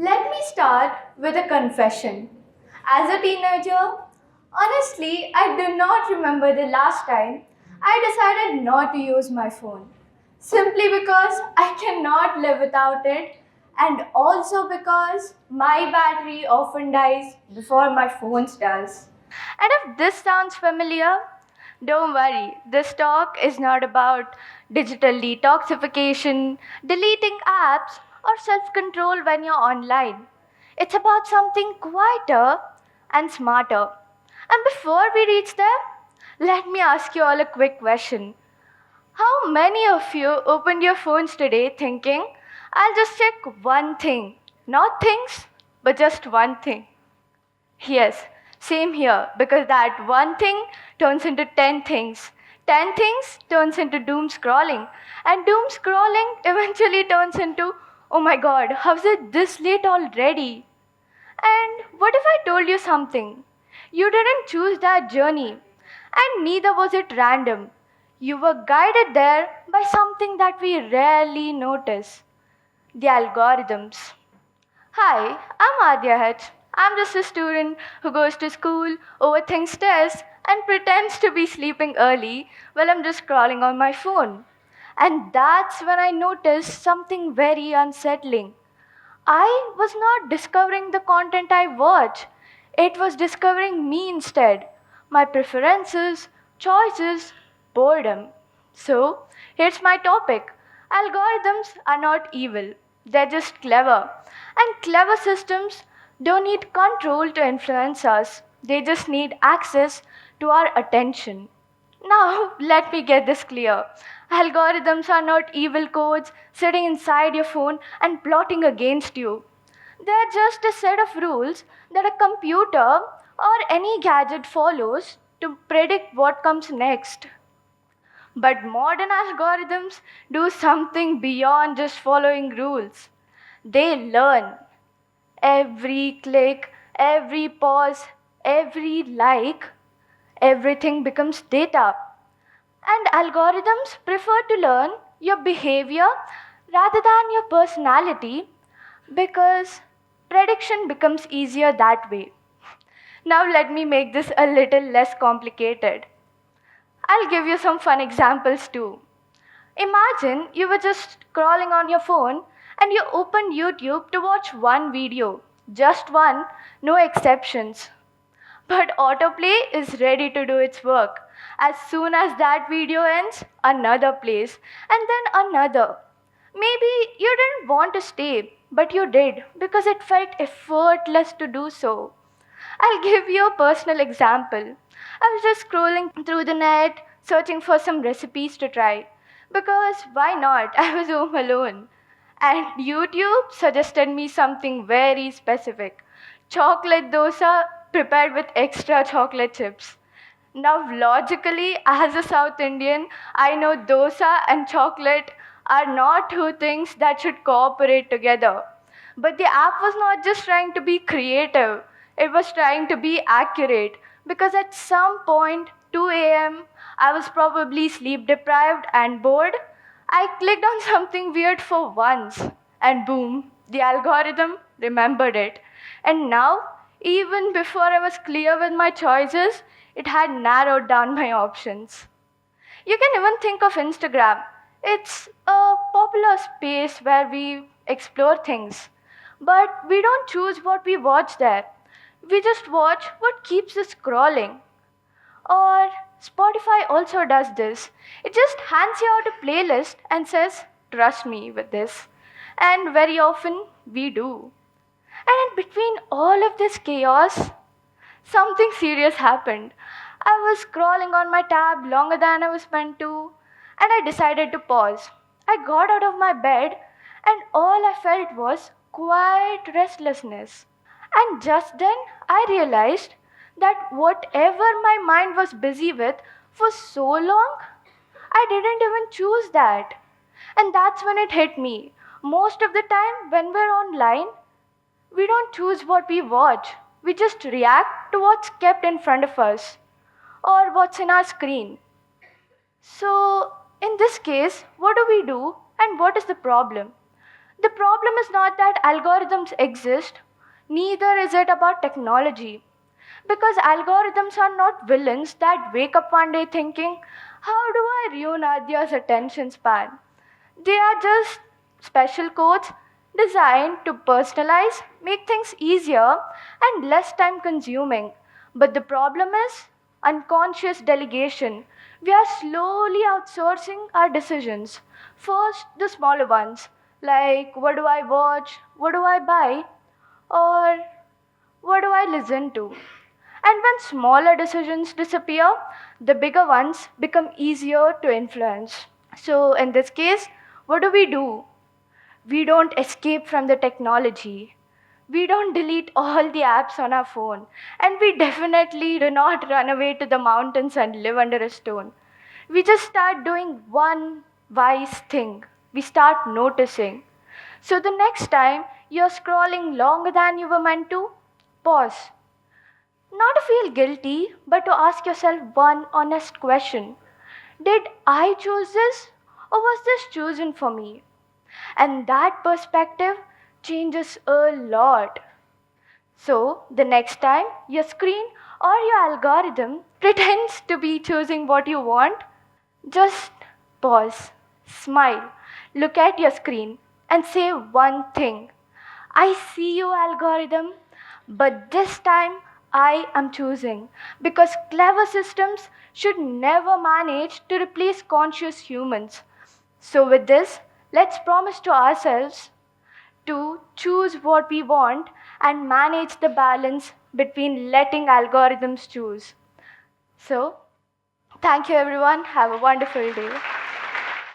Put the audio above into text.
Let me start with a confession. As a teenager, honestly, I do not remember the last time I decided not to use my phone. Simply because I cannot live without it, and also because my battery often dies before my phone's does. And if this sounds familiar, don't worry, this talk is not about digital detoxification, deleting apps, or self control when you're online. It's about something quieter and smarter. And before we reach there, let me ask you all a quick question. How many of you opened your phones today thinking, I'll just check one thing? Not things, but just one thing. Yes, same here, because that one thing turns into 10 things. 10 things turns into doom scrolling. And doom scrolling eventually turns into, oh my god, how's it this late already? And what if I told you something? You didn't choose that journey, and neither was it random. You were guided there by something that we rarely notice: the algorithms. Hi, I'm Aadya.H. I'm just a student who goes to school, overthinks tests, and pretends to be sleeping early while I'm just scrolling on my phone. And that's when I noticed something very unsettling. I was not discovering the content I watch, it was discovering me instead. My preferences, choices, boredom. So, here's my topic. Algorithms are not evil, they're just clever. And clever systems don't need control to influence us, they just need access to our attention. Now, let me get this clear. Algorithms are not evil codes sitting inside your phone and plotting against you. They're just a set of rules that a computer or any gadget follows to predict what comes next. But modern algorithms do something beyond just following rules. They learn. Every click, every pause, every like, everything becomes data. And algorithms prefer to learn your behavior rather than your personality because prediction becomes easier that way. Now, let me make this a little less complicated. I'll give you some fun examples too. Imagine you were just scrolling on your phone and you opened YouTube to watch one video, just one, no exceptions. But autoplay is ready to do its work. As soon as that video ends, another plays, and then another. Maybe you didn't want to stay, but you did because it felt effortless to do so. I'll give you a personal example. I was just scrolling through the net, searching for some recipes to try. Because why not? I was home alone. And YouTube suggested me something very specific: chocolate dosa prepared with extra chocolate chips. Now, logically, as a South Indian, I know dosa and chocolate are not two things that should cooperate together. But the app was not just trying to be creative, it was trying to be accurate. Because at some point, 2 a.m., I was probably sleep deprived and bored. I clicked on something weird for once, and boom, the algorithm remembered it. And now, even before I was clear with my choices, it had narrowed down my options. You can even think of Instagram. It's a popular space where we explore things. But we don't choose what we watch there. We just watch what keeps us scrolling. Or Spotify also does this. It just hands you out a playlist and says, trust me with this. And very often we do. And in between all of this chaos, something serious happened. I was scrolling on my tab longer than I was meant to, and I decided to pause. I got out of my bed, and all I felt was quiet restlessness. And just then I realized that whatever my mind was busy with for so long, I didn't even choose that. And that's when it hit me. Most of the time, when we're online, we don't choose what we watch. We just react to what's kept in front of us or what's in our screen. So, in this case, what do we do and what is the problem? The problem is not that algorithms exist, neither is it about technology. Because algorithms are not villains that wake up one day thinking, how do I ruin Adya's attention span? They are just special codes designed to personalize, make things easier, and less time consuming. But the problem is unconscious delegation. We are slowly outsourcing our decisions. First, the smaller ones, like what do I watch, what do I buy, or what do I listen to? And when smaller decisions disappear, the bigger ones become easier to influence. So, in this case, what do? We don't escape from the technology. We don't delete all the apps on our phone. And we definitely do not run away to the mountains and live under a stone. We just start doing one wise thing. We start noticing. So, the next time you're scrolling longer than you were meant to, pause. Not to feel guilty, but to ask yourself one honest question. Did I choose this or was this chosen for me? And that perspective changes a lot. So, the next time your screen or your algorithm pretends to be choosing what you want, just pause, smile, look at your screen, and say one thing. I see you, algorithm, but this time I am choosing because clever systems should never manage to replace conscious humans. So, with this, let's promise to ourselves to choose what we want and manage the balance between letting algorithms choose. So, thank you everyone. Have a wonderful day.